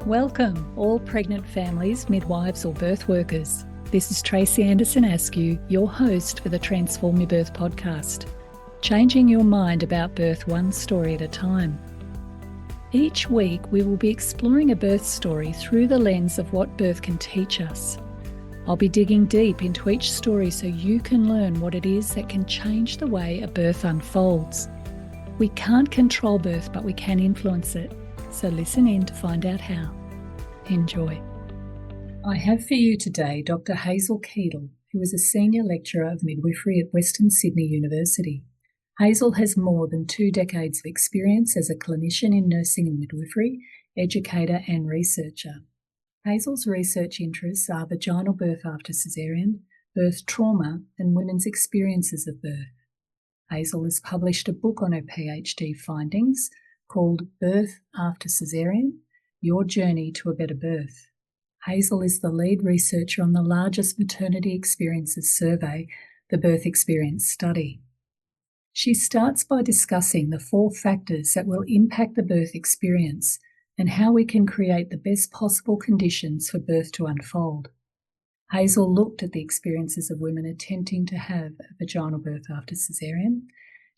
Welcome, all pregnant families, midwives or birth workers. This is Tracy Anderson Askew, your host for the Transform Your Birth podcast, changing your mind about birth one story at a time. Each week we will be exploring a birth story through the lens of what birth can teach us. I'll be digging deep into each story so you can learn what it is that can change the way a birth unfolds. We can't control birth, but we can influence it. So listen in to find out how. Enjoy. I have for you today Dr Hazel Keedle, who is a Senior Lecturer of Midwifery at Western Sydney University. Hazel has more than 2 decades of experience as a clinician in nursing and midwifery, educator and researcher. Hazel's research interests are vaginal birth after caesarean, birth trauma and women's experiences of birth. Hazel has published a book on her PhD findings called Birth After Caesarean, Your Journey to a Better Birth. Hazel is the lead researcher on the largest maternity experiences survey, the Birth Experience Study. She starts by discussing the 4 factors that will impact the birth experience and how we can create the best possible conditions for birth to unfold. Hazel looked at the experiences of women attempting to have a vaginal birth after caesarean.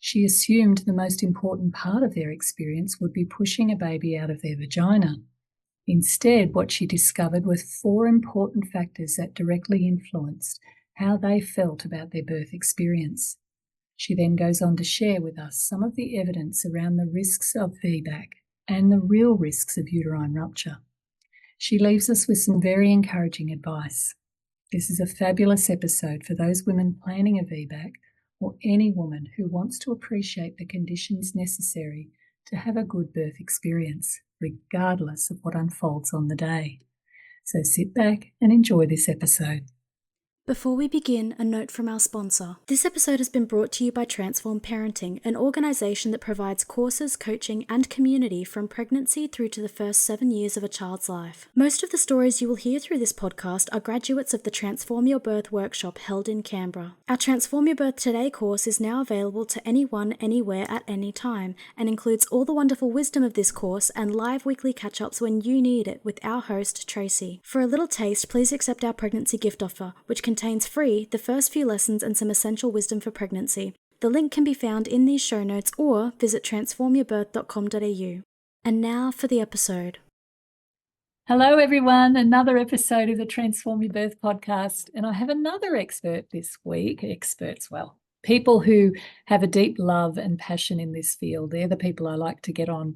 She assumed the most important part of their experience would be pushing a baby out of their vagina. Instead, what she discovered were 4 important factors that directly influenced how they felt about their birth experience. She then goes on to share with us some of the evidence around the risks of VBAC and the real risks of uterine rupture. She leaves us with some very encouraging advice. This is a fabulous episode for those women planning a VBAC or any woman who wants to appreciate the conditions necessary to have a good birth experience, regardless of what unfolds on the day. So sit back and enjoy this episode. Before we begin, a note from our sponsor. This episode has been brought to you by Transform Parenting, an organisation that provides courses, coaching and community from pregnancy through to the first 7 years of a child's life. Most of the stories you will hear through this podcast are graduates of the Transform Your Birth workshop held in Canberra. Our Transform Your Birth Today course is now available to anyone, anywhere, at any time, and includes all the wonderful wisdom of this course and live weekly catch-ups when you need it with our host, Tracy. For a little taste, please accept our pregnancy gift offer, which contains free the first few lessons and some essential wisdom for pregnancy. The link can be found in these show notes or visit transformyourbirth.com.au. And now for the episode. Hello everyone, another episode of the Transform Your Birth podcast, and I have another expert this week. People who have a deep love and passion in this field. They're the people I like to get on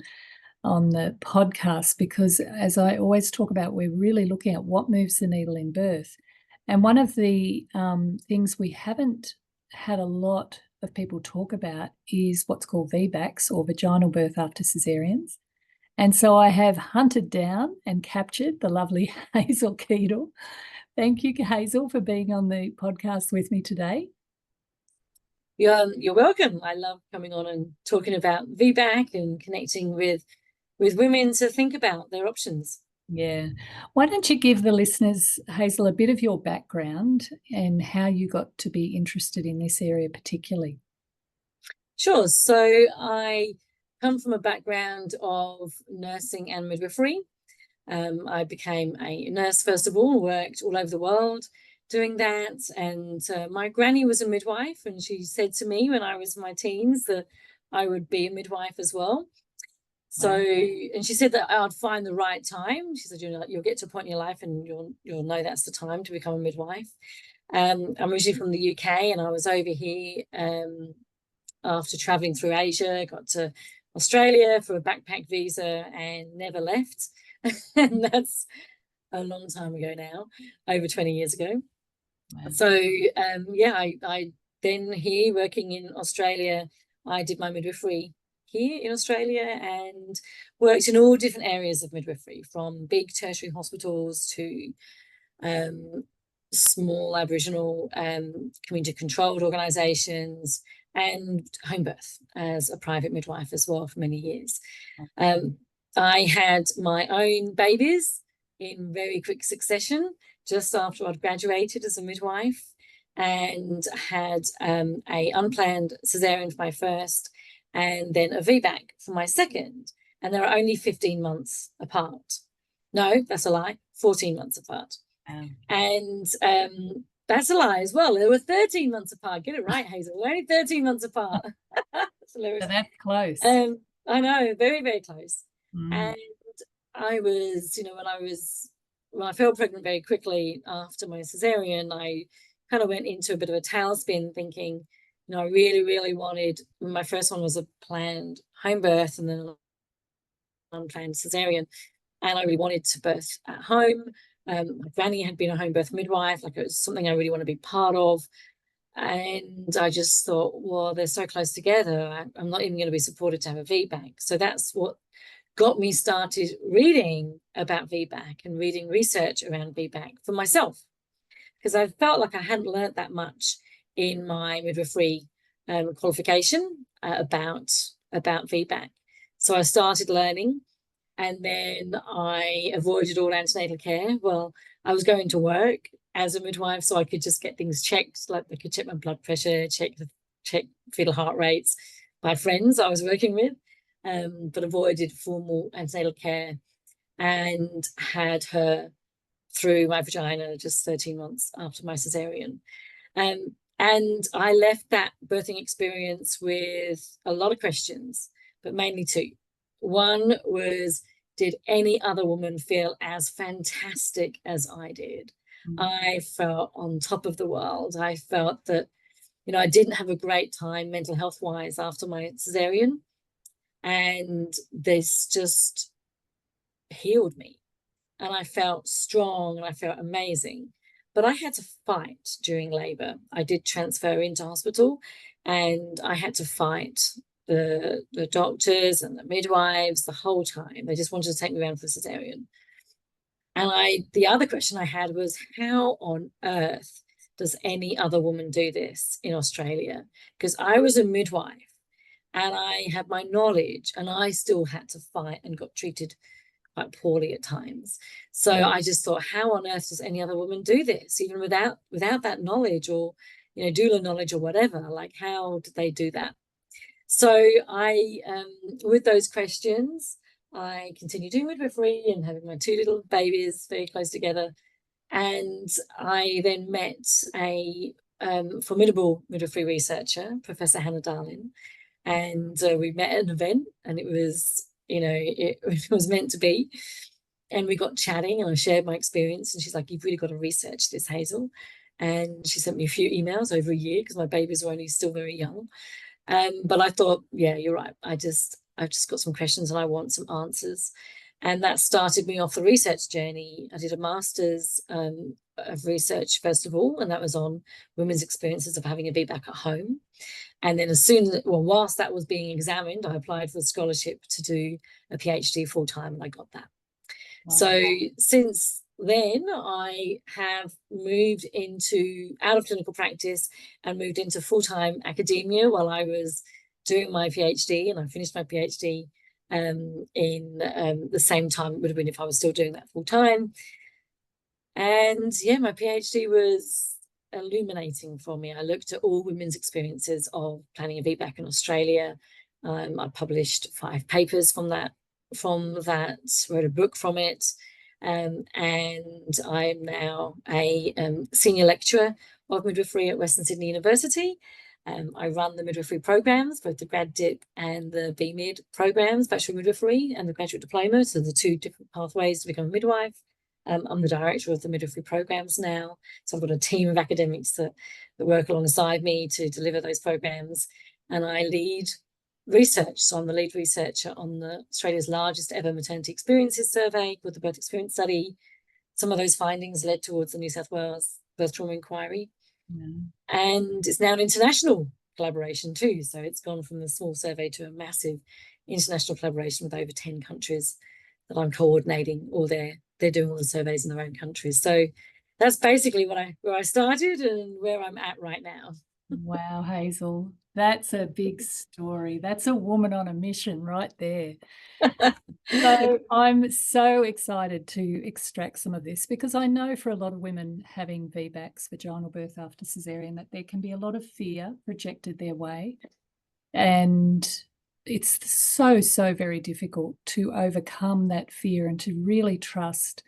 the podcast because, as I always talk about, we're really looking at what moves the needle in birth. And one of the things we haven't had a lot of people talk about is what's called VBACs, or vaginal birth after caesareans. And so I have hunted down and captured the lovely Hazel Keedle. Thank you, Hazel, for being on the podcast with me today. You're welcome. I love coming on and talking about VBAC and connecting with women to think about their options. Yeah. Why don't you give the listeners, Hazel, a bit of your background and how you got to be interested in this area particularly? Sure. So I come from a background of nursing and midwifery. I became a nurse, first of all, worked all over the world doing that. And my granny was a midwife, and she said to me when I was in my teens that I would be a midwife as well. So, and she said that I'd find the right time. She said, you'll get to a point in your life and you'll know that's the time to become a midwife. I'm originally from the UK, and I was over here after traveling through Asia, got to Australia for a backpack visa and never left. And that's a long time ago now, over 20 years ago. Wow. So, I then here working in Australia, I did my midwifery here in Australia and worked in all different areas of midwifery, from big tertiary hospitals to small Aboriginal community-controlled organisations, and home birth as a private midwife as well for many years. I had my own babies in very quick succession just after I'd graduated as a midwife, and had a unplanned caesarean for my first, and then a VBAC for my second, and they were only 15 months apart. No, that's a lie. 14 months apart. Um, And that's a lie as well. They were 13 months apart. Get it right, Hazel. We're only 13 months apart. That's hilarious. so that's close. I know, very, very close. Mm. And I was, when I fell pregnant very quickly after my cesarean, I kind of went into a bit of a tailspin thinking, I really, really wanted, my first one was a planned home birth and then an unplanned cesarean. And I really wanted to birth at home. My granny had been a home birth midwife, like it was something I really want to be part of. And I just thought, well, they're so close together. I'm not even going to be supported to have a VBAC. So that's what got me started reading about VBAC and reading research around VBAC for myself, because I felt like I hadn't learned that much in my midwifery qualification about VBAC. So I started learning, and then I avoided all antenatal care. Well, I was going to work as a midwife, so I could just get things checked, like they could check my blood pressure, check fetal heart rates by friends I was working with, but avoided formal antenatal care, and had her through my vagina just 13 months after my cesarean. And I left that birthing experience with a lot of questions, but mainly two. One was, did any other woman feel as fantastic as I did? I felt on top of the world. I felt that, I didn't have a great time mental health wise after my cesarean. And this just healed me. And I felt strong and I felt amazing. But I had to fight during labor. I did transfer into hospital, and I had to fight the doctors and the midwives the whole time. They just wanted to take me around for cesarean. And the other question I had was, how on earth does any other woman do this in Australia? Because I was a midwife and I had my knowledge, and I still had to fight and got treated quite poorly at times. So I just thought, how on earth does any other woman do this, even without that knowledge, or doula knowledge or whatever? Like, how did they do that? So I, with those questions, I continued doing midwifery and having my two little babies very close together. And I then met a formidable midwifery researcher, Professor Hannah Darling, and we met at an event, and it was, it was meant to be. And we got chatting, and I shared my experience, and she's like, you've really got to research this, Hazel. And she sent me a few emails over a year because my babies were only still very young. But I thought, yeah, you're right. I've just got some questions and I want some answers. And that started me off the research journey. I did a master's of research, first of all, and that was on women's experiences of having a VBAC at home. And then whilst that was being examined, I applied for a scholarship to do a PhD full-time, and I got that. Wow. So since then, I have moved out of clinical practice and moved into full-time academia while I was doing my PhD, and I finished my PhD in the same time it would have been if I was still doing that full-time. And yeah, my PhD was illuminating for me. I looked at all women's experiences of planning a VBAC in Australia. I published 5 papers from that, wrote a book from it. And I'm now a Senior Lecturer of Midwifery at Western Sydney University. I run the midwifery programs, both the grad dip and the BMid programs, Bachelor of Midwifery and the graduate diploma, so the 2 different pathways to become a midwife. I'm the director of the midwifery programs now, so I've got a team of academics that work alongside me to deliver those programs, and I lead research. So I'm the lead researcher on Australia's largest ever maternity experiences survey called the Birth Experience Study. Some of those findings led towards the New South Wales Birth Trauma Inquiry. And it's now an international collaboration too. So it's gone from the small survey to a massive international collaboration with over 10 countries that I'm coordinating. They're doing all the surveys in their own countries. So that's basically where I started and where I'm at right now. Wow, Hazel, that's a big story. That's a woman on a mission right there. So I'm so excited to extract some of this, because I know for a lot of women having VBACs, vaginal birth after cesarean, that there can be a lot of fear projected their way. And it's so very difficult to overcome that fear and to really trust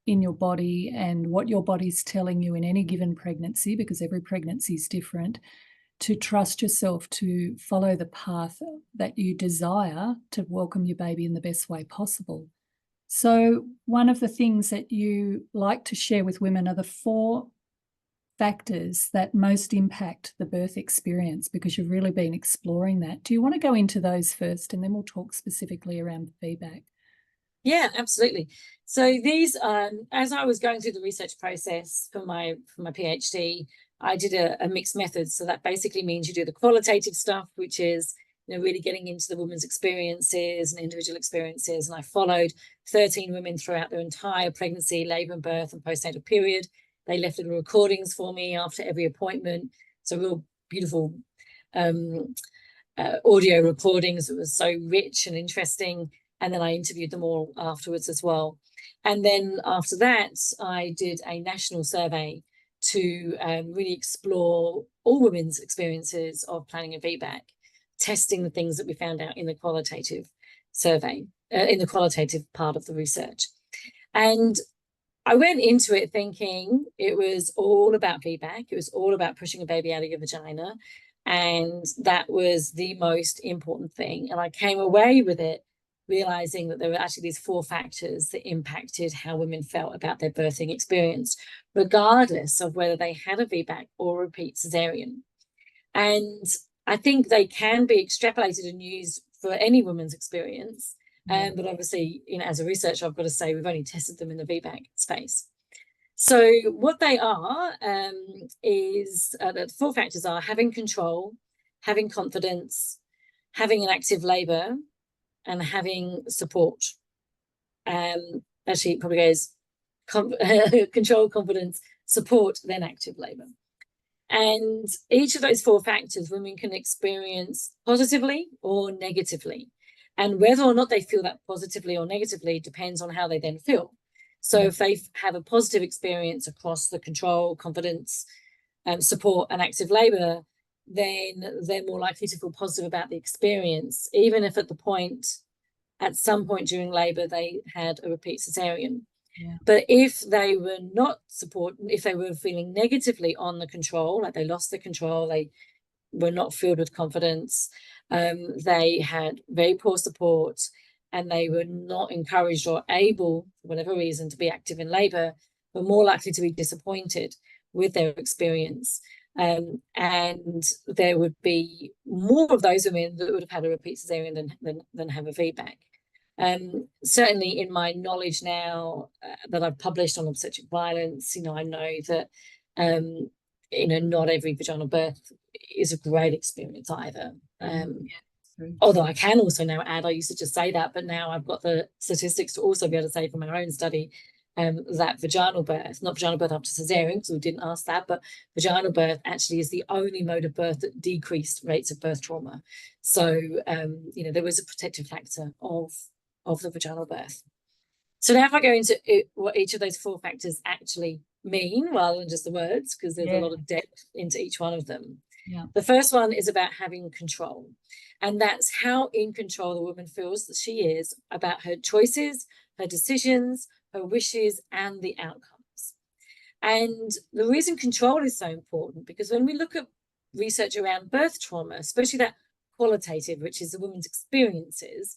in your body and what your body's telling you in any given pregnancy, because every pregnancy is different, to trust yourself to follow the path that you desire to welcome your baby in the best way possible. So one of the things that you like to share with women are the 4 factors that most impact the birth experience, because you've really been exploring that. Do you want to go into those first, and then we'll talk specifically around the VBAC? Yeah, absolutely. So these, as I was going through the research process for my PhD, I did a mixed method. So that basically means you do the qualitative stuff, which is, you know, really getting into the woman's experiences and individual experiences. And I followed 13 women throughout their entire pregnancy, labor and birth and postnatal period. They left little recordings for me after every appointment. So real beautiful audio recordings. It was so rich and interesting. And then I interviewed them all afterwards as well. And then after that, I did a national survey to really explore all women's experiences of planning a VBAC, testing the things that we found out in the qualitative survey, in the qualitative part of the research. And I went into it thinking it was all about VBAC. It was all about pushing a baby out of your vagina. And that was the most important thing. And I came away with it realizing that there were actually these 4 factors that impacted how women felt about their birthing experience, regardless of whether they had a VBAC or a repeat Caesarean. And I think they can be extrapolated and used for any woman's experience. But obviously, you know, as a researcher, I've got to say we've only tested them in the VBAC space. So what they are is the 4 factors are having control, having confidence, having an active labor, and having support. Actually, it probably goes control, confidence, support, then active labor. And each of those 4 factors women can experience positively or negatively. And whether or not they feel that positively or negatively depends on how they then feel. So if they have a positive experience across the control, confidence, support, and active labor, then they're more likely to feel positive about the experience, even if at some point during labor, they had a repeat Caesarean. Yeah. But if they were not if they were feeling negatively on the control, like they lost the control, they were not filled with confidence, they had very poor support, and they were not encouraged or able, for whatever reason, to be active in labor, were more likely to be disappointed with their experience. And there would be more of those women that would have had a repeat Caesarean than have a VBAC. Certainly in my knowledge now that I've published on obstetric violence, you know, I know that, you know, not every vaginal birth is a great experience either. Although I can also now add, I used to just say that, but now I've got the statistics to also be able to say from our own study that vaginal birth, not vaginal birth after Caesarean, because we didn't ask that, but vaginal birth actually is the only mode of birth that decreased rates of birth trauma. So, you know, there was a protective factor of the vaginal birth. So now if I go into what each of those 4 factors actually mean, rather than just the words, because there's a lot of depth into each one of them. Yeah. The first one is about having control. And that's how in control the woman feels that she is about her choices, her decisions, her wishes, and the outcomes. And the reason control is so important, because when we look at research around birth trauma, especially that qualitative, which is the woman's experiences,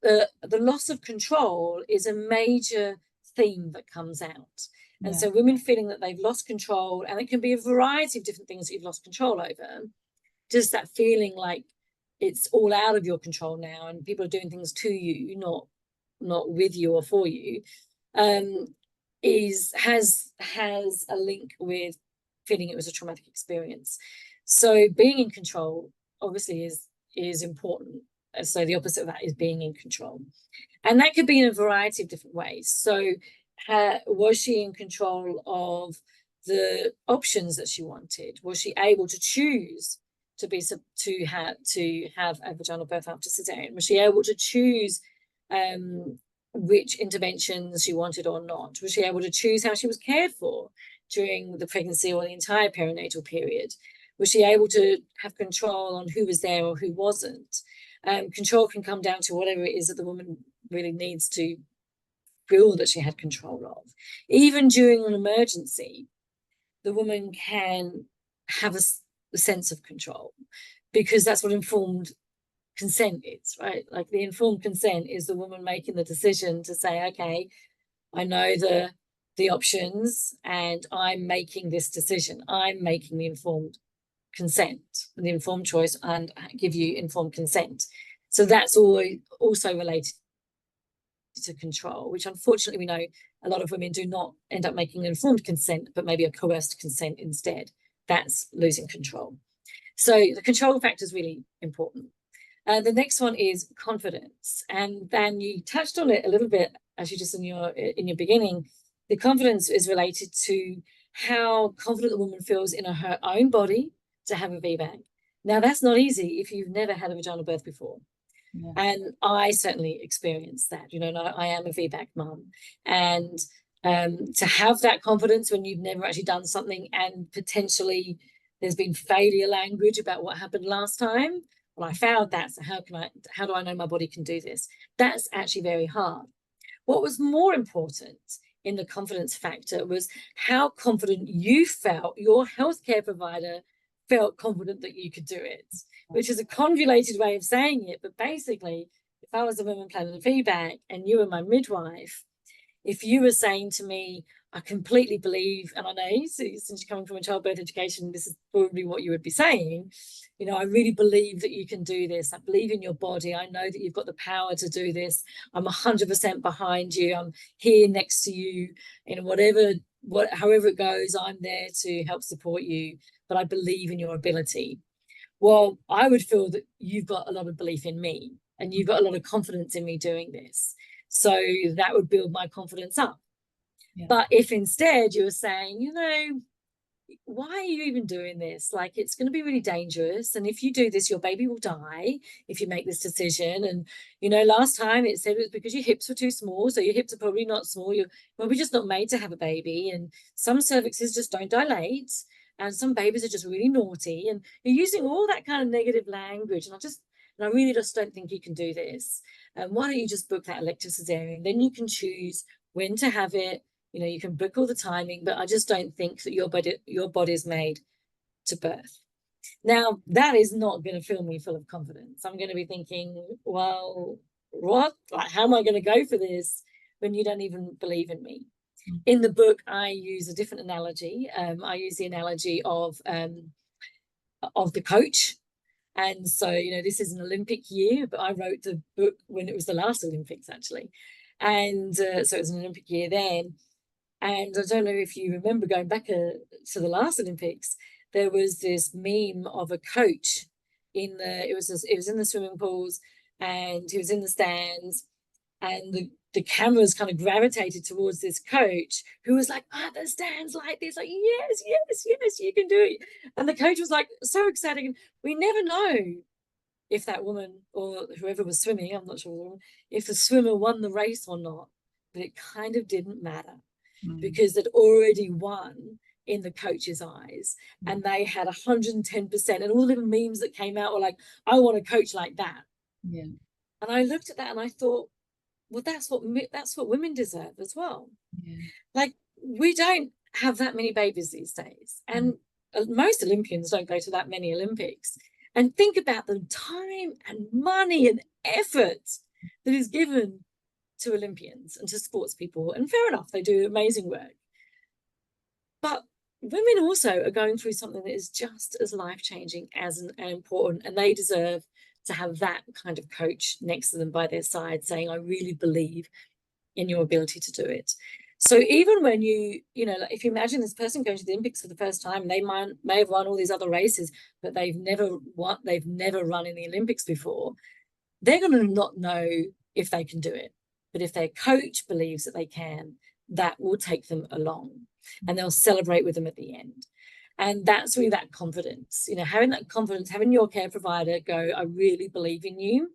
the loss of control is a major theme that comes out. And so women feeling that they've lost control, and it can be a variety of different things that you've lost control over, just that feeling like it's all out of your control now and people are doing things to you, not with you or for you, has a link with feeling it was a traumatic experience. So being in control obviously is important. So the opposite of that is being in control. And that could be in a variety of different ways. So was she in control of the options that she wanted? Was she able to choose to have a vaginal birth after Caesarean? Was she able to choose which interventions she wanted or not? Was she able to choose how she was cared for during the pregnancy or the entire perinatal period? Was she able to have control on who was there or who wasn't? Control can come down to whatever it is that the woman really needs to feel that she had control of. Even during an emergency, the woman can have a sense of control, because that's what informed consent is, right? Like, the informed consent is the woman making the decision to say, okay, I know the options and I'm making this decision. I'm making the informed consent, the informed choice, and give you informed consent. So that's also related to control, which unfortunately we know a lot of women do not end up making informed consent, but maybe a coerced consent instead. That's losing control. So the control factor is really important. The next one is confidence, and then you touched on it a little bit, actually, just in your beginning. The confidence is related to how confident the woman feels in her own body to have a VBAC. Now, that's not easy if you've never had a vaginal birth before. Yeah. And I certainly experienced that. You know, I am a VBAC mum, and to have that confidence when you've never actually done something and potentially there's been failure language about what happened last time. Well, I failed that, so how do I know my body can do this? That's actually very hard. What was more important in the confidence factor was how confident you felt, your healthcare provider felt confident that you could do it, which is a convoluted way of saying it. But basically, if I was a woman planning a VBAC and you were my midwife, if you were saying to me, I completely believe, and I know since you're coming from a childbirth education, this is probably what you would be saying, you know, I really believe that you can do this. I believe in your body. I know that you've got the power to do this. I'm 100% behind you. I'm here next to you. You know, however it goes, I'm there to help support you, but I believe in your ability. Well, I would feel that you've got a lot of belief in me and you've got a lot of confidence in me doing this. So that would build my confidence up. Yeah. But if instead you were saying, you know, why are you even doing this? Like, it's going to be really dangerous. And if you do this, your baby will die if you make this decision. And, you know, last time it said it was because your hips were too small. So your hips are probably not small. You're probably just not made to have a baby. And some cervixes just don't dilate. And some babies are just really naughty. And you're using all that kind of negative language. And I really just don't think you can do this. And why don't you just book that elective cesarean? Then you can choose when to have it. You know, you can book all the timing, but I just don't think that your body is made to birth. Now, that is not going to fill me full of confidence. I'm going to be thinking, well, what? Like, how am I going to go for this when you don't even believe in me? In the book, I use a different analogy. I use the analogy of the coach. And so, you know, this is an Olympic year, but I wrote the book when it was the last Olympics, actually. And so it was an Olympic year then. And I don't know if you remember going back to the last Olympics, there was this meme of a coach it was in the swimming pools, and he was in the stands, and the cameras kind of gravitated towards this coach who was like, the stands like this, like, yes, you can do it. And the coach was like so excited. We never know if that woman or whoever was swimming, I'm not sure, if the swimmer won the race or not, but it kind of didn't matter. Because they'd already won in the coach's eyes, and they had 110%, and all the memes that came out were like, I want a coach like that. Yeah. And I looked at that and I thought, well, that's what women deserve as well. Yeah. Like, we don't have that many babies these days, and most Olympians don't go to that many Olympics. And think about the time and money and effort that is given to Olympians and to sports people, and fair enough, they do amazing work. But women also are going through something that is just as life-changing and important, and they deserve to have that kind of coach next to them by their side saying, I really believe in your ability to do it. So even when you know, like, if you imagine this person going to the Olympics for the first time, they may have won all these other races, but they've never run in the Olympics before, they're going to not know if they can do it. But if their coach believes that they can, that will take them along, and they'll celebrate with them at the end. And that's really that confidence, you know, having that confidence, having your care provider go, I really believe in you,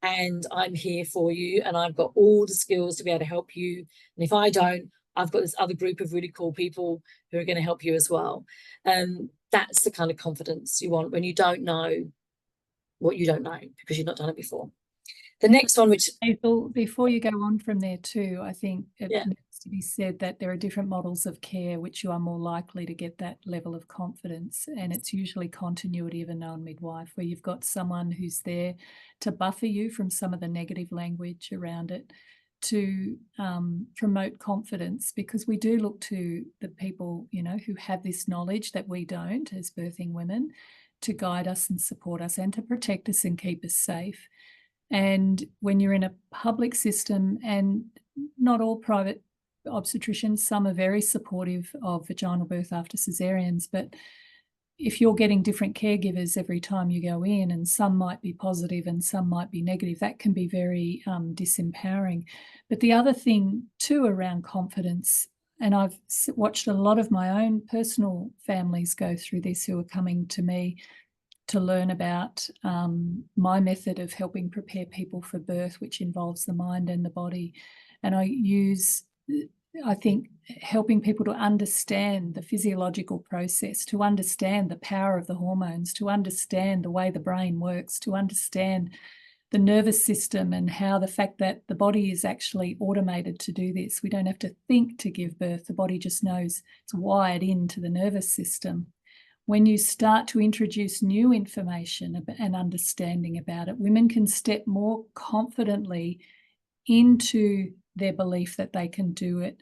and I'm here for you, and I've got all the skills to be able to help you. And if I don't, I've got this other group of really cool people who are going to help you as well. That's the kind of confidence you want when you don't know what you don't know because you've not done it before. The next one, which Hazel, before you go on from there too, I think it Yeah. needs to be said that there are different models of care which you are more likely to get that level of confidence, and it's usually continuity of a known midwife, where you've got someone who's there to buffer you from some of the negative language around it, to promote confidence, because we do look to the people, you know, who have this knowledge that we don't as birthing women, to guide us and support us and to protect us and keep us safe. And when you're in a public system, and not all private obstetricians, some are very supportive of vaginal birth after caesareans, but if you're getting different caregivers every time you go in, and some might be positive and some might be negative, that can be very disempowering. But the other thing too around confidence, and I've watched a lot of my own personal families go through this who are coming to me to learn about my method of helping prepare people for birth, which involves the mind and the body. And I think, helping people to understand the physiological process, to understand the power of the hormones, to understand the way the brain works, to understand the nervous system, and how the fact that the body is actually automated to do this. We don't have to think to give birth. The body just knows, it's wired into the nervous system. When you start to introduce new information and understanding about it, women can step more confidently into their belief that they can do it,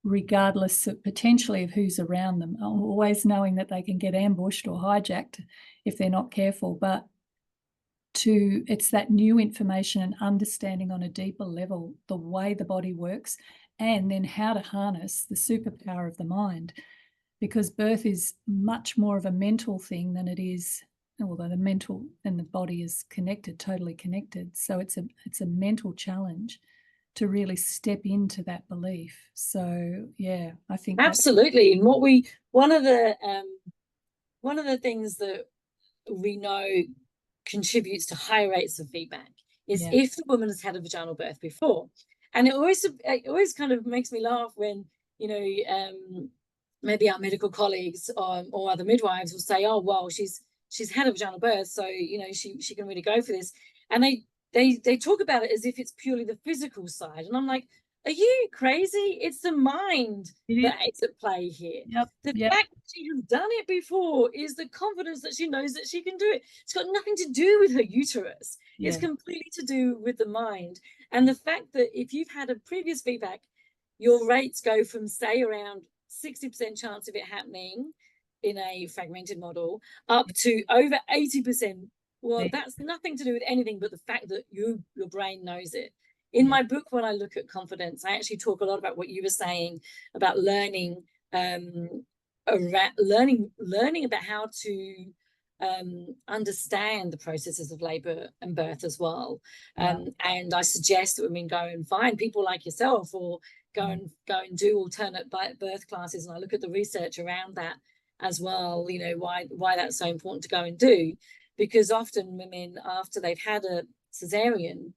regardless of potentially of who's around them, always knowing that they can get ambushed or hijacked if they're not careful. But it's that new information and understanding on a deeper level the way the body works, and then how to harness the superpower of the mind. Because birth is much more of a mental thing than it is, although the mental and the body is connected, totally connected. So it's a mental challenge to really step into that belief. So yeah, I think absolutely. And one of the things that we know contributes to high rates of VBAC is if the woman has had a vaginal birth before. And it always kind of makes me laugh when, you know, maybe our medical colleagues or other midwives will say, oh, well, she's had a vaginal birth, so, you know, she can really go for this. And they talk about it as if it's purely the physical side. And I'm like, are you crazy? It's the mind that is at play here. The fact that she has done it before is the confidence that she knows that she can do it. It's got nothing to do with her uterus. It's completely to do with the mind. And the fact that if you've had a previous VBAC, your rates go from, say, around 60% chance of it happening in a fragmented model up to over 80%. Well, that's nothing to do with anything but the fact that your brain knows it. In my book, when I look at confidence, I actually talk a lot about what you were saying about learning about how to understand the processes of labor and birth as well. And I suggest that women go and find people like yourself, or go and do alternate birth classes. And I look at the research around that as well, you know, why that's so important to go and do. Because often women, after they've had a cesarean,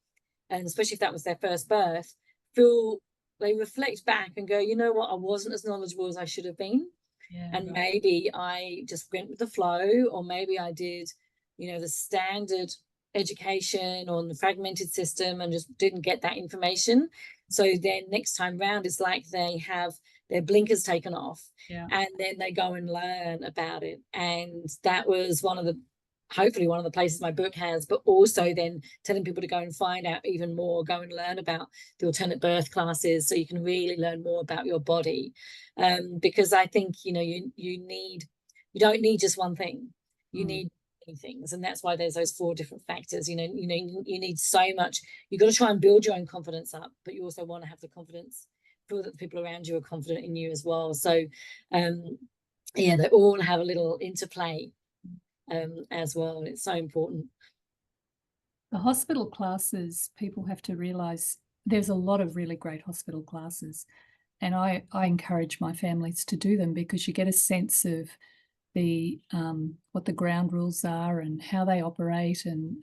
and especially if that was their first birth, they reflect back and go, you know what, I wasn't as knowledgeable as I should have been. And maybe I just went with the flow, or maybe I did, you know, the standard education on the fragmented system and just didn't get that information. So then next time round, it's like they have their blinkers taken off, and then they go and learn about it. And that was hopefully one of the places my book has, but also then telling people to go and find out even more, go and learn about the alternate birth classes, so you can really learn more about your body. Because I think, you know, you don't need just one thing. You need many things, and that's why there's those 4 different factors. You need so much. You've got to try and build your own confidence up, but you also want to have the confidence, feel that the people around you are confident in you as well. So they all have a little interplay as well. It's so important. The hospital classes, people have to realise there's a lot of really great hospital classes, and I encourage my families to do them, because you get a sense of the what the ground rules are and how they operate, and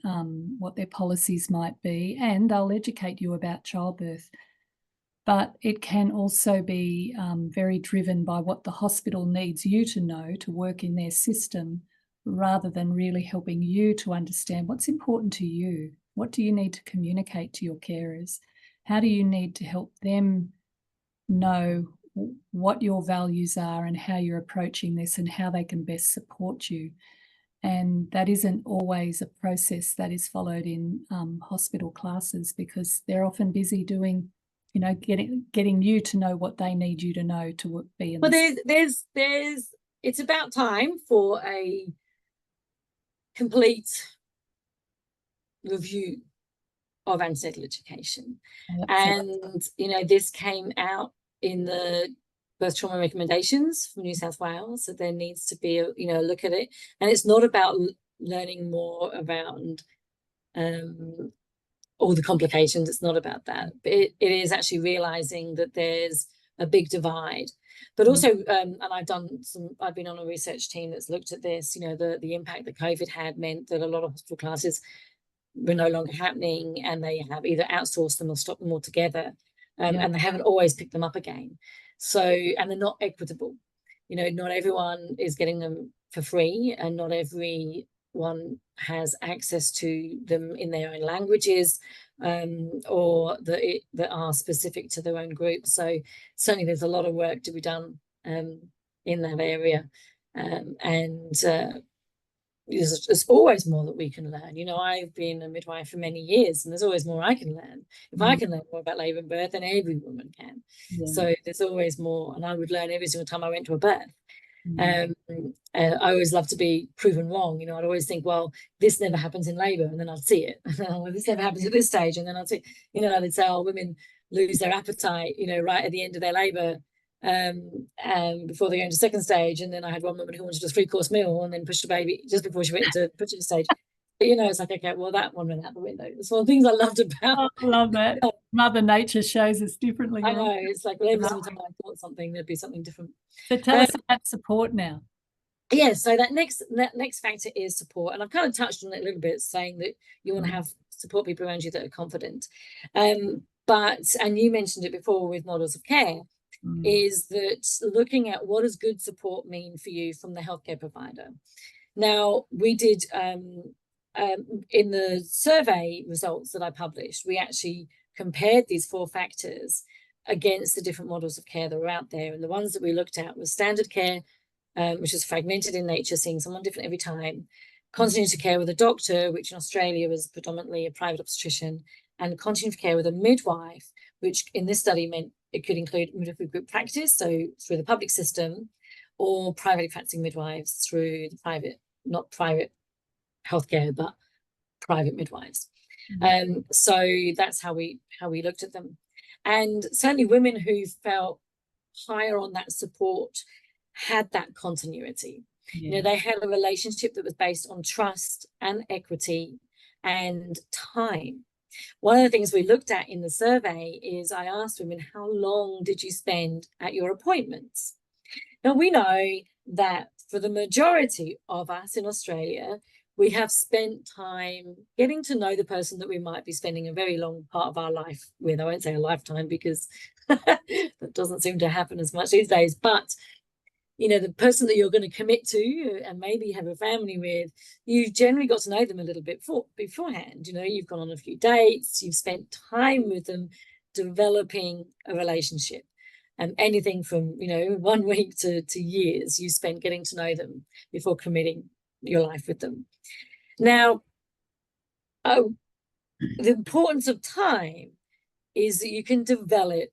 what their policies might be, and they'll educate you about childbirth. But it can also be very driven by what the hospital needs you to know to work in their system, rather than really helping you to understand what's important to you. What do you need to communicate to your carers? How do you need to help them know what your values are and how you're approaching this and how they can best support you? And that isn't always a process that is followed in hospital classes, because they're often busy doing, you know, getting you to know what they need you to know to be in. Well, there's it's about time for a complete review of antenatal education. And you know, this came out in the birth trauma recommendations from New South Wales, that there needs to be a, you know, look at it. And it's not about learning more around all the complications. It's not about that, but it is actually realizing that there's a big divide. But also, and I've been on a research team that's looked at this, you know, the impact that COVID had meant that a lot of hospital classes were no longer happening, and they have either outsourced them or stopped them altogether, and they haven't always picked them up again. So, and they're not equitable. You know, not everyone is getting them for free, and not everyone has access to them in their own languages, or that are specific to their own group. So certainly there's a lot of work to be done in that area, and there's always more that we can learn. You know, I've been a midwife for many years, and there's always more I can learn. If I can learn more about labour and birth, then every woman can. So there's always more, and I would learn every single time I went to a birth. And I always love to be proven wrong. You know, I'd always think, well, this never happens in labour, and then I'd see it. Well, this never happens at this stage, and then I'd see, you know, they'd say, oh, women lose their appetite, you know, right at the end of their labour, and before they go into second stage. And then I had one woman who wanted a 3-course meal and then pushed a baby just before she went into pushing stage. But you know, it's like, okay, well, that one went out the window. It's one of the things I loved about. Oh, I love that. Mother Nature shows us differently. I know, it's like, well, every single time I thought something, there'd be something different. So tell us about support now. Yeah, so that next factor is support, and I've kind of touched on it a little bit, saying that you want to have support people around you that are confident. But, and you mentioned it before with models of care, is that looking at what does good support mean for you from the healthcare provider. Now, we did in the survey results that I published, we actually compared these 4 factors against the different models of care that were out there, and the ones that we looked at was standard care, which is fragmented in nature, seeing someone different every time, continuity care with a doctor, which in Australia was predominantly a private obstetrician, and continuity care with a midwife, which in this study meant it could include midwifery group practice, so through the public system, or privately practicing midwives through the private, not private healthcare, but private midwives. So that's how we looked at them. And certainly women who felt higher on that support had that continuity. You know, they had a relationship that was based on trust and equity and time. One of the things we looked at in the survey is I asked women, how long did you spend at your appointments? Now, we know that for the majority of us in Australia, we have spent time getting to know the person that we might be spending a very long part of our life with. I won't say a lifetime, because that doesn't seem to happen as much these days, but you know, the person that you're going to commit to and maybe have a family with, you've generally got to know them a little bit beforehand. You know, you've gone on a few dates, you've spent time with them developing a relationship. And anything from, you know, 1 week to years you spent getting to know them before committing your life with them. Now, the importance of time is that you can develop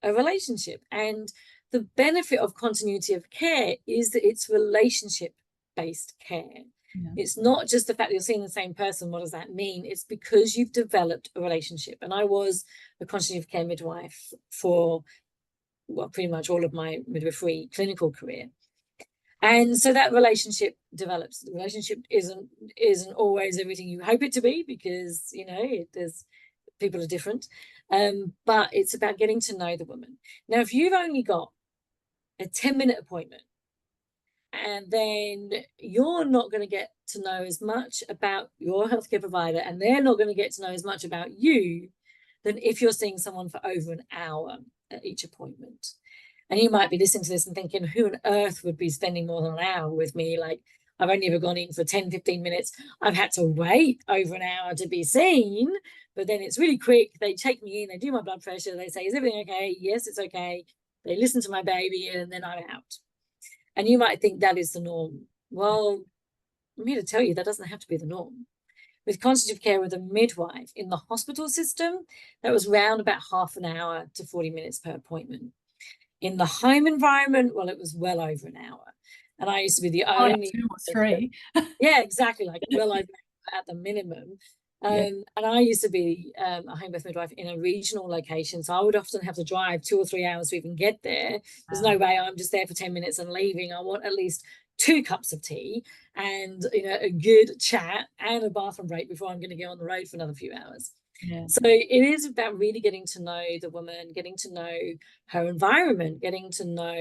a relationship, and the benefit of continuity of care is that it's relationship-based care. It's not just the fact that you're seeing the same person. What does that mean? It's because you've developed a relationship. And I was a continuity of care midwife for, well, pretty much all of my midwifery clinical career. And so that relationship develops. The relationship isn't always everything you hope it to be, because, you know, there's people are different. But it's about getting to know the woman. Now, if you've only got a 10-minute appointment, and then you're not going to get to know as much about your healthcare provider, and they're not going to get to know as much about you, than if you're seeing someone for over an hour at each appointment. And you might be listening to this and thinking, who on earth would be spending more than an hour with me? Like, I've only ever gone in for 10, 15 minutes. I've had to wait over an hour to be seen, but then it's really quick. They take me in, they do my blood pressure, they say, is everything okay? Yes, it's okay. They listen to my baby, and then I'm out. And you might think that is the norm. Well, I'm here to tell you that doesn't have to be the norm. With consultative care with a midwife in the hospital system, that was round about half an hour to 40 minutes per appointment. In the home environment, well, it was well over an hour. And I used to be the only 2 or 3. Yeah, exactly, like well over at the minimum. And I used to be a home birth midwife in a regional location, so I would often have to drive 2 or 3 hours to even get there. There's no way I'm just there for 10 minutes and leaving. I want at least 2 cups of tea and a good chat and a bathroom break before I'm going to go on the road for another few hours. So it is about really getting to know the woman, getting to know her environment, getting to know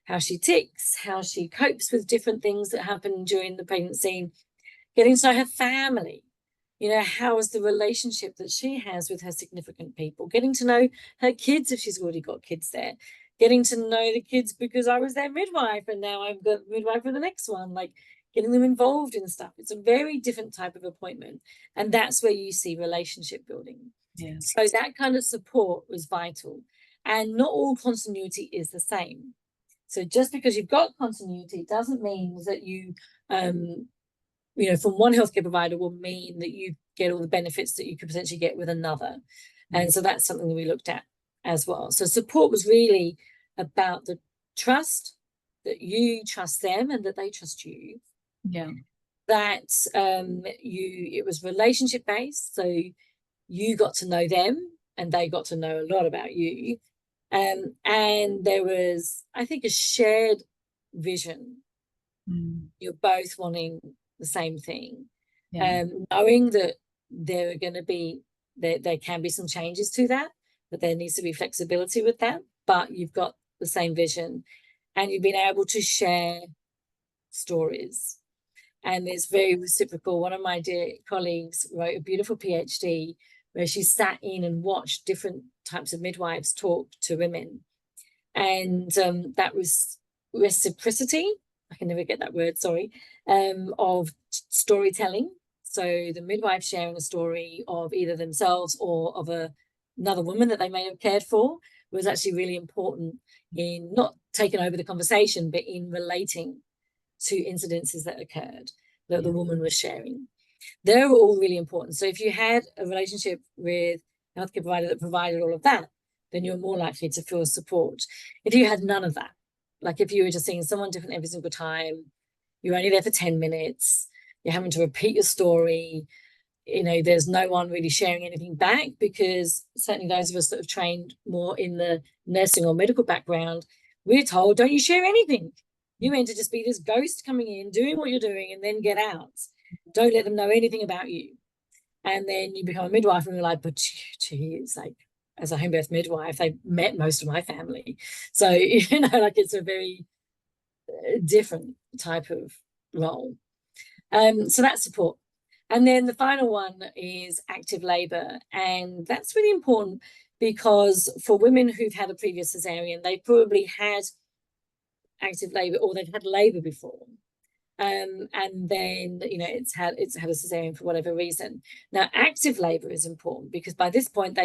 how she ticks, how she copes with different things that happen during the pregnancy, getting to know her family. How is the relationship that she has with her significant people, getting to know her kids if she's already got kids there, getting to know the kids because I was their midwife and now I'm the midwife for the next one, like getting them involved in stuff. It's a very different type of appointment, and that's where you see relationship building. So that kind of support was vital, and not all continuity is the same. So just because you've got continuity doesn't mean that you from one healthcare provider will mean that you get all the benefits that you could potentially get with another. And so that's something that we looked at as well. So support was really about the trust, that you trust them and that they trust you. That it was relationship based, so you got to know them and they got to know a lot about you. And there was, I think, a shared vision. You're both wanting the same thing, knowing that there are going to be there can be some changes to that, but there needs to be flexibility with that, but you've got the same vision and you've been able to share stories, and it's very reciprocal. One of my dear colleagues wrote a beautiful PhD where she sat in and watched different types of midwives talk to women, and that was reciprocity. I can never get that word, sorry, of storytelling. So the midwife sharing a story of either themselves or of another woman that they may have cared for was actually really important in not taking over the conversation, but in relating to incidences that occurred that the woman was sharing. They're all really important. So if you had a relationship with a healthcare provider that provided all of that, then you're more likely to feel support. If you had none of that, like if you were just seeing someone different every single time, you're only there for 10 minutes, you're having to repeat your story, there's no one really sharing anything back, because certainly those of us that have trained more in the nursing or medical background, we're told, don't you share anything. You're meant to just be this ghost coming in, doing what you're doing, and then get out. Don't let them know anything about you. And then you become a midwife and you're like, but geez, like, as a home birth midwife, they met most of my family. So, like it's a very different type of role. So that's support. And then the final one is active labour. And that's really important because for women who've had a previous caesarean, they probably had active labour or they've had labour before. And then, it's had a caesarean for whatever reason. Now, active labour is important because by this point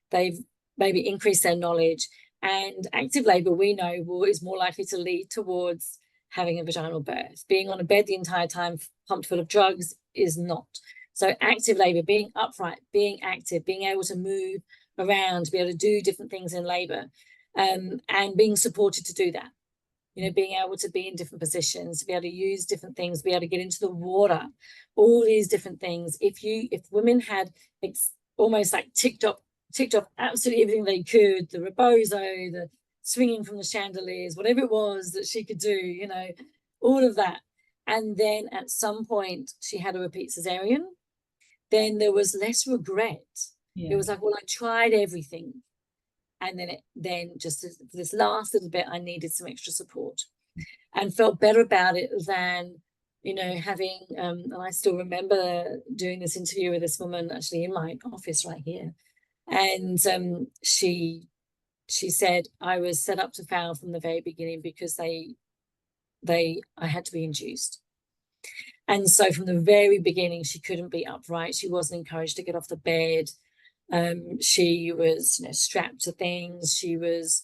they've maybe increased their knowledge, and active labour, we know, is more likely to lead towards having a vaginal birth. Being on a bed the entire time, pumped full of drugs, is not. So active labour, being upright, being active, being able to move around, to be able to do different things in labour, and being supported to do that. Being able to be in different positions, to be able to use different things, be able to get into the water, all these different things. If women had almost like ticked off absolutely everything they could, the rebozo, the swinging from the chandeliers, whatever it was that she could do, all of that. And then at some point she had a repeat caesarean, then there was less regret. It was like, well, I tried everything. And then just for this last little bit, I needed some extra support and felt better about it than, having, and I still remember doing this interview with this woman actually in my office right here. And she said, I was set up to fail from the very beginning because I had to be induced. And so from the very beginning, she couldn't be upright. She wasn't encouraged to get off the bed. She was, strapped to things. She was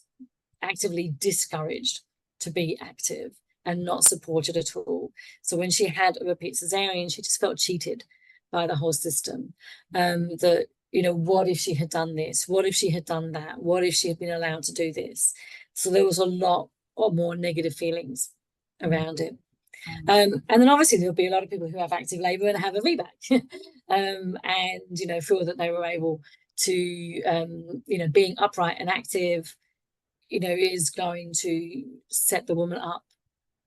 actively discouraged to be active and not supported at all. So when she had a repeat cesarean, she just felt cheated by the whole system. That, what if she had done this? What if she had done that? What if she had been allowed to do this? So there was a lot of more negative feelings around it. And then obviously there'll be a lot of people who have active labour and have a VBAC and, feel that they were able to, being upright and active, is going to set the woman up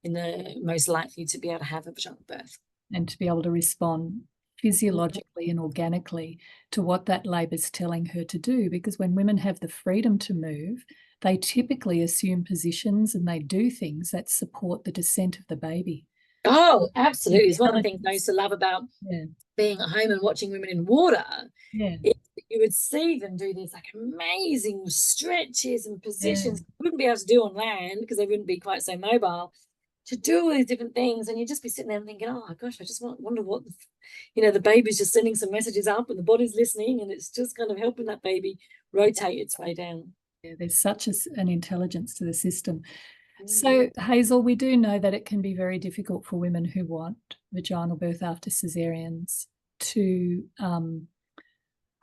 in the most likely to be able to have a vaginal birth. And to be able to respond physiologically and organically to what that labour's telling her to do. Because when women have the freedom to move, they typically assume positions and they do things that support the descent of the baby. Oh, absolutely. It's one of the things I used to love about being at home and watching women in water. Yeah. You would see them do these like amazing stretches and positions you wouldn't be able to do on land because they wouldn't be quite so mobile, to do all these different things. And you'd just be sitting there and thinking, oh my gosh, I just wonder what, the baby's just sending some messages up and the body's listening, and it's just kind of helping that baby rotate its way down. Yeah, there's such an intelligence to the system. So, Hazel, we do know that it can be very difficult for women who want vaginal birth after caesareans to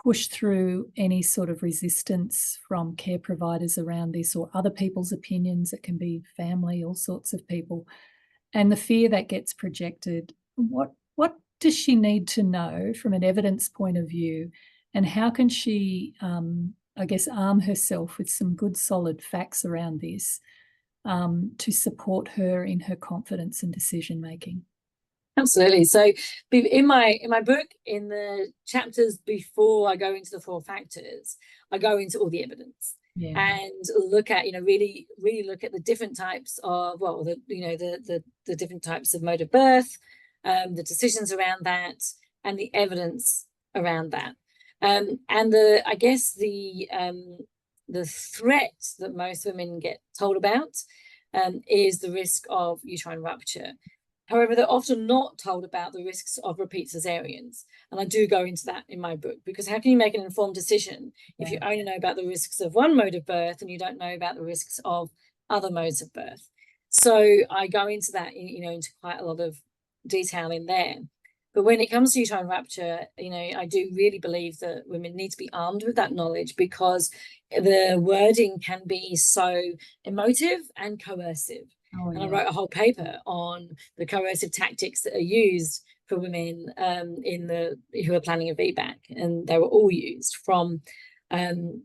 push through any sort of resistance from care providers around this, or other people's opinions. It can be family, all sorts of people. And the fear that gets projected, what does she need to know from an evidence point of view? And how can she, arm herself with some good solid facts around this to support her in her confidence and decision making? Absolutely. So in my book, in the chapters before I go into the 4 factors, I go into all the evidence and look at, really look at the different types of, the different types of mode of birth, the decisions around that, and the evidence around that. And the threat that most women get told about is the risk of uterine rupture. However, they're often not told about the risks of repeat caesareans. And I do go into that in my book, because how can you make an informed decision if you only know about the risks of one mode of birth and you don't know about the risks of other modes of birth? So I go into that, into quite a lot of detail in there. But when it comes to uterine rupture, I do really believe that women need to be armed with that knowledge, because the wording can be so emotive and coercive. And I wrote a whole paper on the coercive tactics that are used for women who are planning a VBAC, and they were all used from it's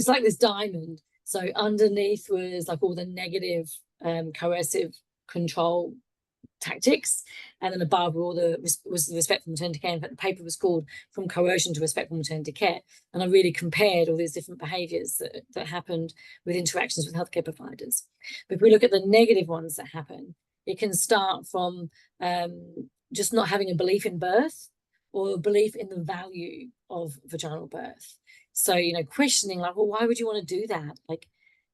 like this diamond. So underneath was like all the negative coercive control tactics, and then above were was the respectful maternity care. In fact, the paper was called From Coercion to Respectful Maternity Care, and I really compared all these different behaviours that happened with interactions with healthcare providers. But if we look at the negative ones that happen, it can start from just not having a belief in birth, or a belief in the value of vaginal birth. So, questioning like, well, why would you want to do that? Like,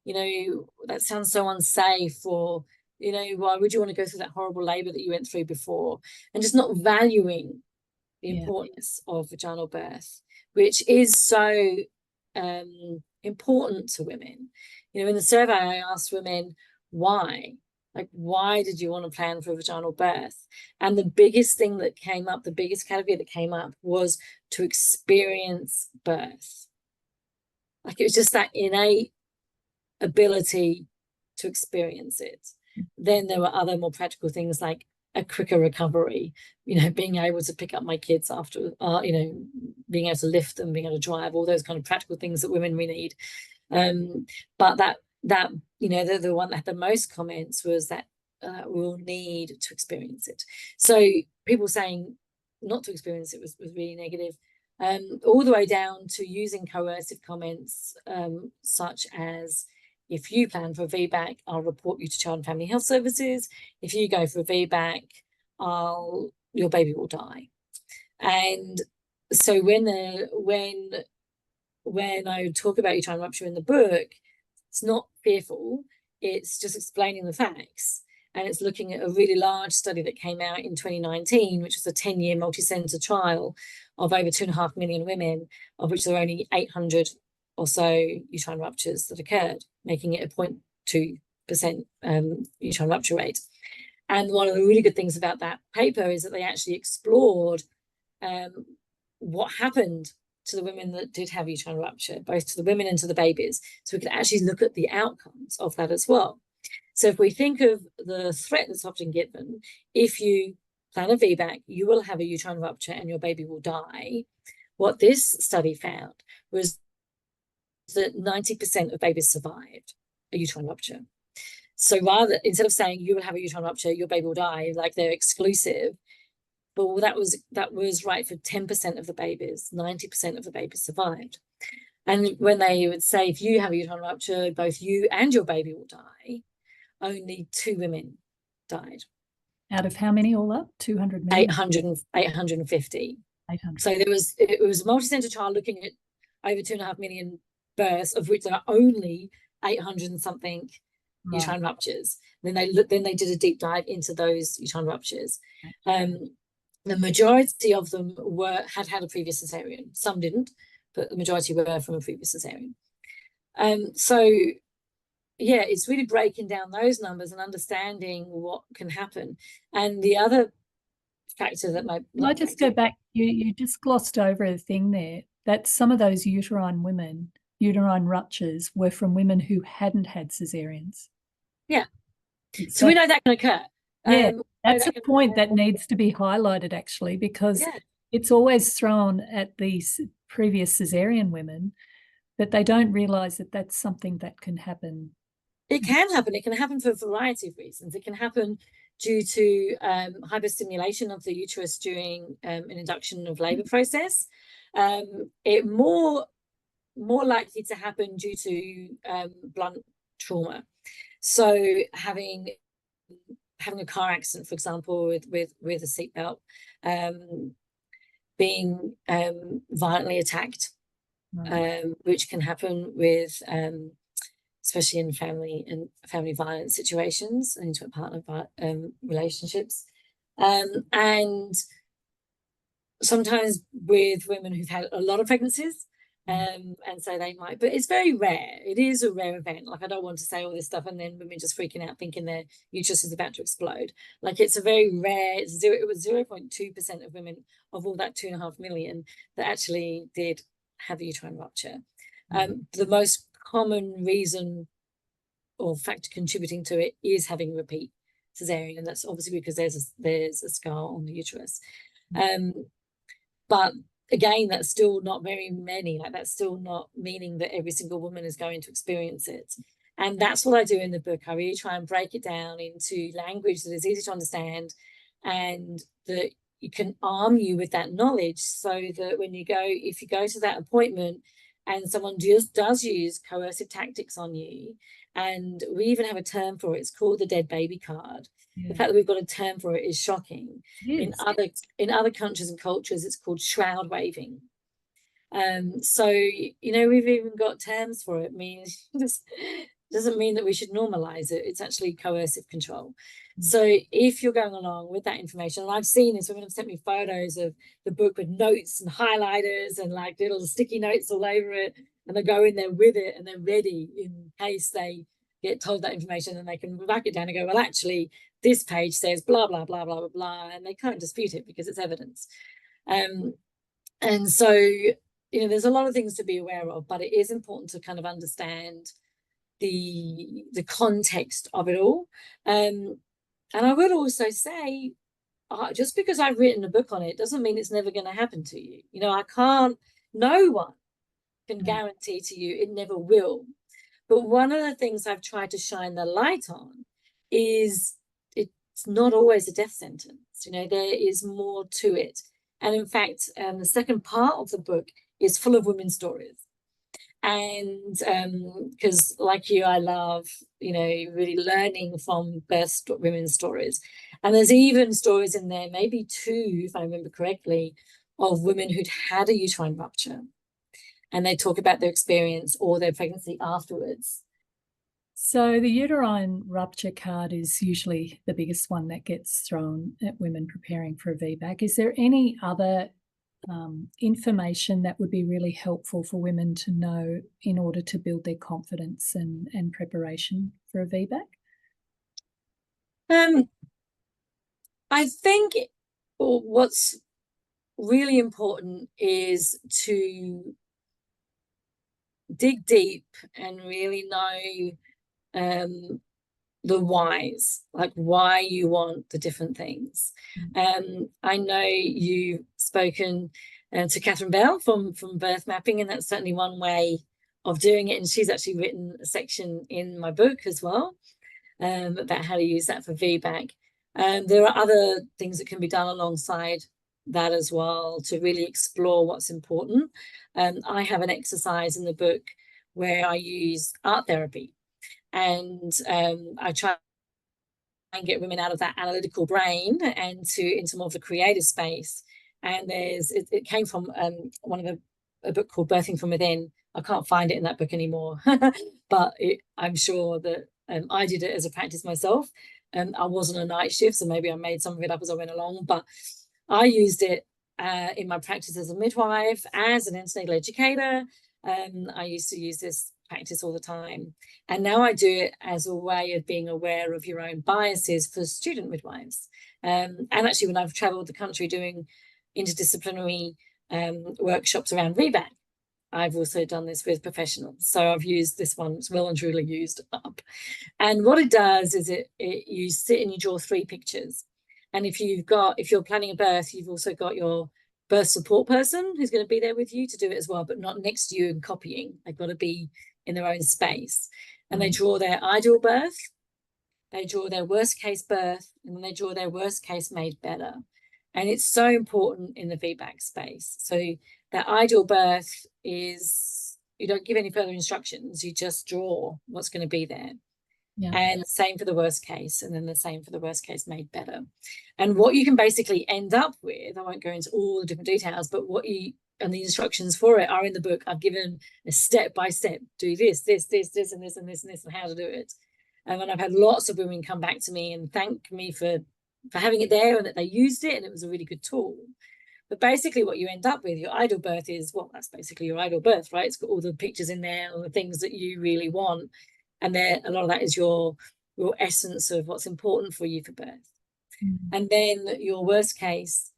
that sounds so unsafe, or why would you want to go through that horrible labour that you went through before? And just not valuing the importance of vaginal birth, which is so important to women. In the survey, I asked women why. Like, why did you want to plan for a vaginal birth? And the biggest thing that came up, the biggest category that came up, was to experience birth. Like, it was just that innate ability to experience it. Then there were other more practical things like a quicker recovery, being able to pick up my kids after, being able to lift them, being able to drive, all those kind of practical things that women we need. But that the one that had the most comments was that we'll need to experience it. So people saying not to experience it was really negative, all the way down to using coercive comments such as, if you plan for a VBAC, I'll report you to Child and Family Health Services. If you go for a VBAC, your baby will die. And so when I talk about uterine rupture in the book, it's not fearful, it's just explaining the facts. and it's looking at a really large study that came out in 2019, which was a 10-year multi-center trial of over 2.5 million women, of which there were only 800 or so uterine ruptures that occurred, making it a 0.2% uterine rupture rate. And one of the really good things about that paper is that they actually explored what happened to the women that did have uterine rupture, both to the women and to the babies. So we could actually look at the outcomes of that as well. So if we think of the threat that's often given, if you plan a VBAC, you will have a uterine rupture and your baby will die. What this study found was that 90% of babies survived a uterine rupture. So rather, instead of saying you will have a uterine rupture, your baby will die, like they're exclusive, but that was right for 10% of the babies. 90% of the babies survived. And when they would say, if you have a uterine rupture, both you and your baby will die, only 2 women died. Out of how many all up? 200 million? 850. 800. So it was a multi-center trial looking at over 2.5 million births, of which there are only 800 and something uterine ruptures. Then they did a deep dive into those uterine ruptures. The majority of them had a previous cesarean. Some didn't, but the majority were from a previous cesarean. So yeah, it's really breaking down those numbers and understanding what can happen. And the other factor that might... Can I just go back? You just glossed over a thing there, that some of those uterine ruptures were from women who hadn't had cesareans. Yeah. So we know that can occur. Yeah, that's a point that needs to be highlighted, actually, because it's always thrown at these previous cesarean women, but they don't realise that that's something that can happen. It can happen. It can happen for a variety of reasons. It can happen due to hyperstimulation of the uterus during an induction of labour process. It more likely to happen due to blunt trauma. So having a car accident, for example, with a seatbelt, being violently attacked, which can happen with especially in family violence situations and intimate partner relationships, and sometimes with women who've had a lot of pregnancies. And so they might, but it's very rare. It is a rare event. Like, I don't want to say all this stuff and then women just freaking out thinking their uterus is about to explode. Like, it's a very rare, it was 0.2% of women of all that 2.5 million that actually did have a uterine rupture. The most common reason or factor contributing to it is having repeat cesarean, and that's obviously because there's a scar on the uterus. But again, that's still not very many. Like, that's still not meaning that every single woman is going to experience it. And that's what I do in the book. I really try and break it down into language that is easy to understand and that you can arm you with that knowledge, so that when if you go to that appointment and someone does use coercive tactics on you, and we even have a term for it, it's called the dead baby card. The fact that we've got a term for it is shocking. In other countries and cultures, it's called shroud waving. So, we've even got terms for it. This doesn't mean that we should normalize it. It's actually coercive control. So if you're going along with that information, and I've seen this, women have sent me photos of the book with notes and highlighters and like little sticky notes all over it, and they go in there with it and they're ready in case they get told that information, and they can back it down and go, well, actually, this page says blah, blah, blah, blah, blah, blah, and they can't dispute it because it's evidence. And so, there's a lot of things to be aware of, but it is important to kind of understand the context of it all. And I would also say, just because I've written a book on it doesn't mean it's never going to happen to you. No one can guarantee to you it never will. But one of the things I've tried to shine the light on is it's not always a death sentence. There is more to it. And in fact, the second part of the book is full of women's stories. And because like you, I love, really learning from women's stories. And there's even stories in there, maybe 2, if I remember correctly, of women who'd had a uterine rupture. And they talk about their experience or their pregnancy afterwards. So the uterine rupture card is usually the biggest one that gets thrown at women preparing for a VBAC. Is there any other information that would be really helpful for women to know in order to build their confidence and preparation for a VBAC? I think what's really important is to dig deep and really know the whys, like why you want the different things. I know you've spoken to Catherine Bell from Birth Mapping, and that's certainly one way of doing it. And she's actually written a section in my book as well about how to use that for VBAC. There are other things that can be done alongside that as well to really explore what's important. I have an exercise in the book where I use art therapy, and I try and get women out of that analytical brain and into more of the creative space. And it came from a book called Birthing from Within. I can't find it in that book anymore, but I'm sure that I did it as a practice myself. I wasn't a night shift, so maybe I made some of it up as I went along, but I used it in my practice as a midwife, as an antenatal educator. I used to use this practice all the time, and now I do it as a way of being aware of your own biases for student midwives. And actually, when I've traveled the country doing interdisciplinary workshops around VBAC, I've also done this with professionals. So I've used this one, it's well and truly used up. And what it does is you sit and you draw 3 pictures. And if you're planning a birth, you've also got your birth support person who's going to be there with you to do it as well, but not next to you and copying. They've got to be in their own space. And they draw their ideal birth, they draw their worst case birth, and then they draw their worst case made better. And it's so important in the VBAC space. So that ideal birth is, you don't give any further instructions, you just draw what's going to be there. Yeah. And the same for the worst case, and then the same for the worst case made better. And what you can basically end up with, I won't go into all the different details, but and the instructions for it are in the book. I've given a step-by-step, do this, this, and this, and this, and this, and how to do it. And I've had lots of women come back to me and thank me for having it there and that they used it and it was a really good tool. But basically what you end up with, your ideal birth is, well, that's basically your ideal birth, right? It's got all the pictures in there, all the things that you really want. And there, a lot of that is your essence of what's important for you for birth. And then your worst case,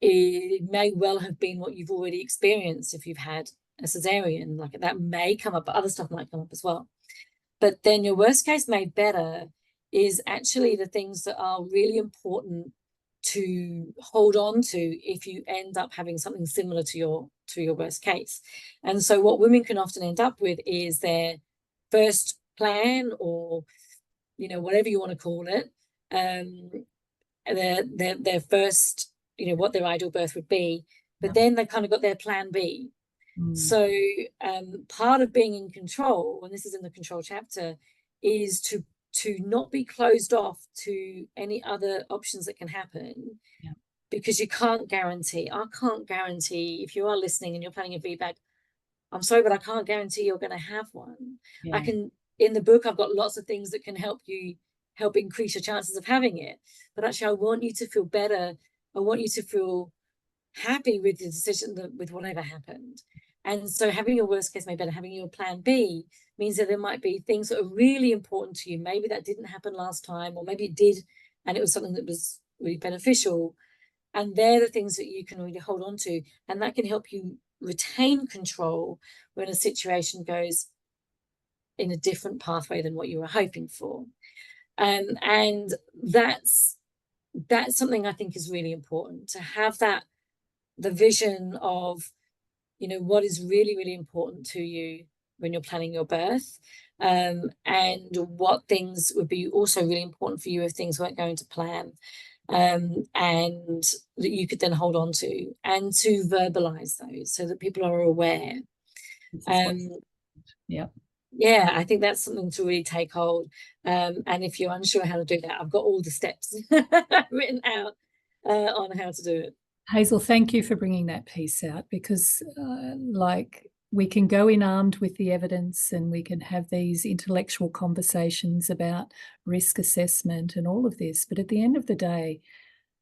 it may well have been what you've already experienced if you've had a caesarean, like that may come up, but other stuff might come up as well. But then your worst case made better is actually the things that are really important to hold on to if you end up having something similar to your worst case. And so what women can often end up with is their first plan, or whatever you want to call it, their first, what their ideal birth would be, but then they kind of got their plan B. So part of being in control, and this is in the control chapter, is to not be closed off to any other options that can happen, because you can't guarantee. I can't guarantee, if you are listening and you're planning a VBAC, I'm sorry, but I can't guarantee you're going to have one. I can, in the book, I've got lots of things that can help increase your chances of having it. But actually, I want you to feel better. I want you to feel happy with the decision, with whatever happened. And so having your worst case made better, having your plan B, means that there might be things that are really important to you. Maybe that didn't happen last time, or maybe it did, and it was something that was really beneficial. And they're the things that you can really hold on to. And that can help you retain control when a situation goes in a different pathway than what you were hoping for. And that's something I think is really important, to have the vision of, what is really, really important to you when you're planning your birth, and what things would be also really important for you if things weren't going to plan, and that you could then hold on to, and to verbalize those so that people are aware. Yeah, I think that's something to really take hold. And if you're unsure how to do that, I've got all the steps written out on how to do it. Hazel, thank you for bringing that piece out, because like we can go in armed with the evidence, and we can have these intellectual conversations about risk assessment and all of this. But at the end of the day,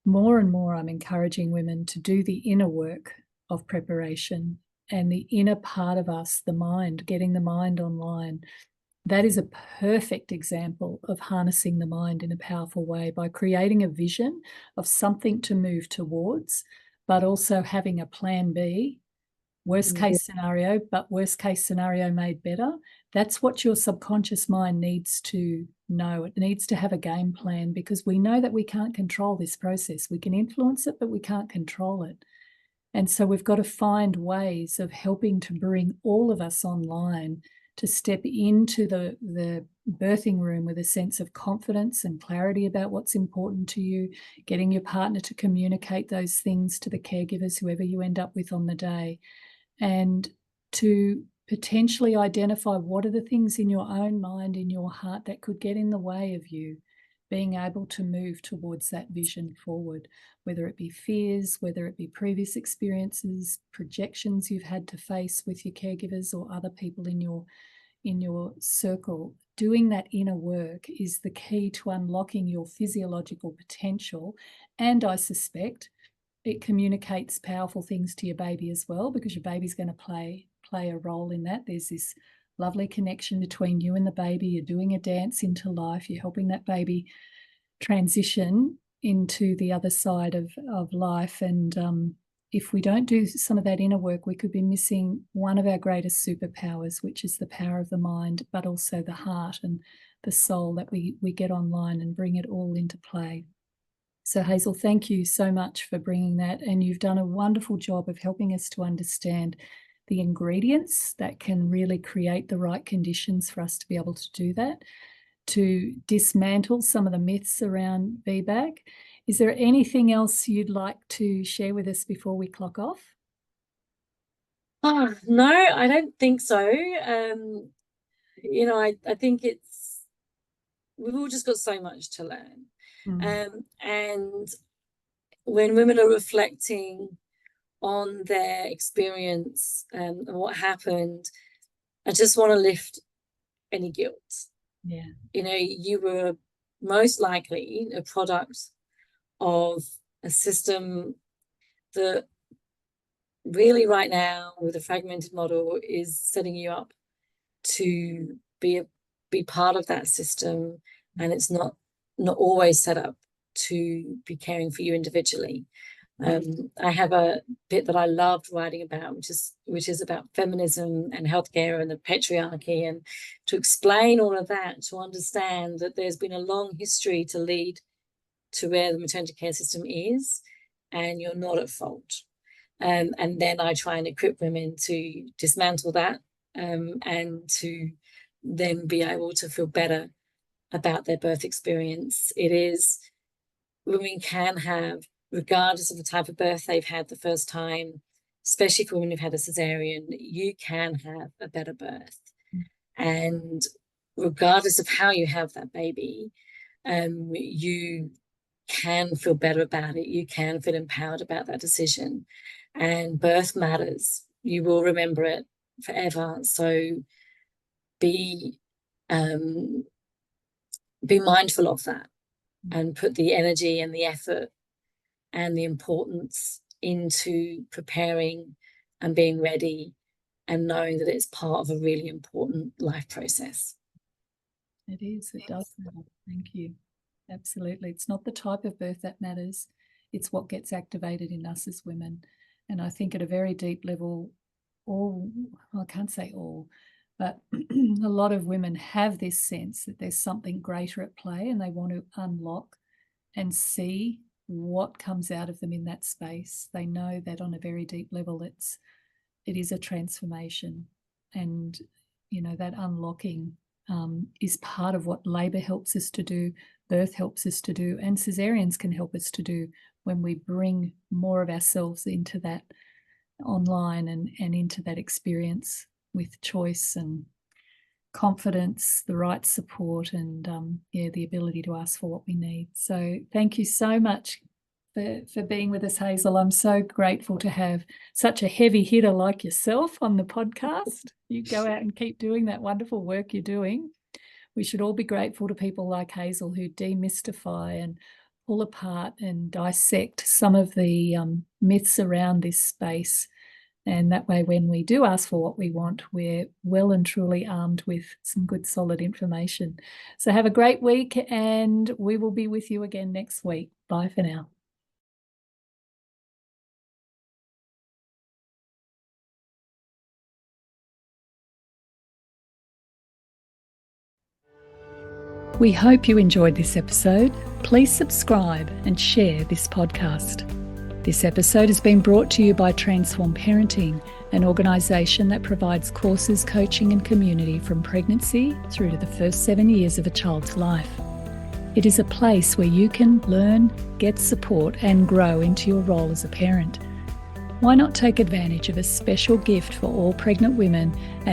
more and more I'm encouraging women to do the inner work of preparation, and the inner part of us, the mind, getting the mind online. That is a perfect example of harnessing the mind in a powerful way by creating a vision of something to move towards, but also having a plan B, worst case scenario, but worst case scenario made better. That's what your subconscious mind needs to know. It needs to have a game plan, because we know that we can't control this process. We can influence it, but we can't control it. And so we've got to find ways of helping to bring all of us online to step into the birthing room with a sense of confidence and clarity about what's important to you, getting your partner to communicate those things to the caregivers, whoever you end up with on the day, and to potentially identify what are the things in your own mind, in your heart, that could get in the way of you being able to move towards that vision forward, whether it be fears, whether it be previous experiences, projections you've had to face with your caregivers or other people in your circle. Doing that inner work is the key to unlocking your physiological potential. And I suspect it communicates powerful things to your baby as well, because your baby's going to play a role in that. There's this lovely connection between you and the baby. You're doing a dance into life. You're helping that baby transition into the other side of life. And if we don't do some of that inner work, we could be missing one of our greatest superpowers, which is the power of the mind, but also the heart and the soul, that we get online and bring it all into play. So Hazel, thank you so much for bringing that. And you've done a wonderful job of helping us to understand the ingredients that can really create the right conditions for us to be able to do that, to dismantle some of the myths around VBAC. Is there anything else you'd like to share with us before we clock off? Oh, no, I don't think so. I think we've all just got so much to learn. And when women are reflecting on their experience and what happened, I just want to lift any guilt. Yeah. You were most likely a product of a system that really right now, with a fragmented model, is setting you up to be part of that system, and it's not always set up to be caring for you individually. I have a bit that I loved writing about, which is about feminism and healthcare and the patriarchy, and to explain all of that, to understand that there's been a long history to lead to where the maternity care system is, and you're not at fault. And then I try and equip women to dismantle that, and to then be able to feel better about their birth experience. Women can have, regardless of the type of birth they've had the first time, especially for women who've had a caesarean, you can have a better birth. And regardless of how you have that baby, you can feel better about it. You can feel empowered about that decision. And birth matters. You will remember it forever. So be mindful of that, and put the energy and the effort and the importance into preparing and being ready, and knowing that it's part of a really important life process. It is. It does matter. Thank you. Absolutely. It's not the type of birth that matters. It's what gets activated in us as women. And I think at a very deep level, I can't say all, but a lot of women have this sense that there's something greater at play, and they want to unlock and see what comes out of them in that space. They know that on a very deep level, it is a transformation, and that unlocking is part of what labour helps us to do, birth helps us to do, and caesareans can help us to do, when we bring more of ourselves into that online and into that experience with choice and confidence, the right support, and the ability to ask for what we need. So thank you so much, for being with us, Hazel. I'm so grateful to have such a heavy hitter like yourself on the podcast. You go out and keep doing that wonderful work you're doing. We should all be grateful to people like Hazel who demystify and pull apart and dissect some of the myths around this space. And that way, when we do ask for what we want, we're well and truly armed with some good, solid information. So have a great week, and we will be with you again next week. Bye for now. We hope you enjoyed this episode. Please subscribe and share this podcast. This episode has been brought to you by Transform Parenting, an organisation that provides courses, coaching and community from pregnancy through to the first 7 years of a child's life. It is a place where you can learn, get support and grow into your role as a parent. Why not take advantage of a special gift for all pregnant women at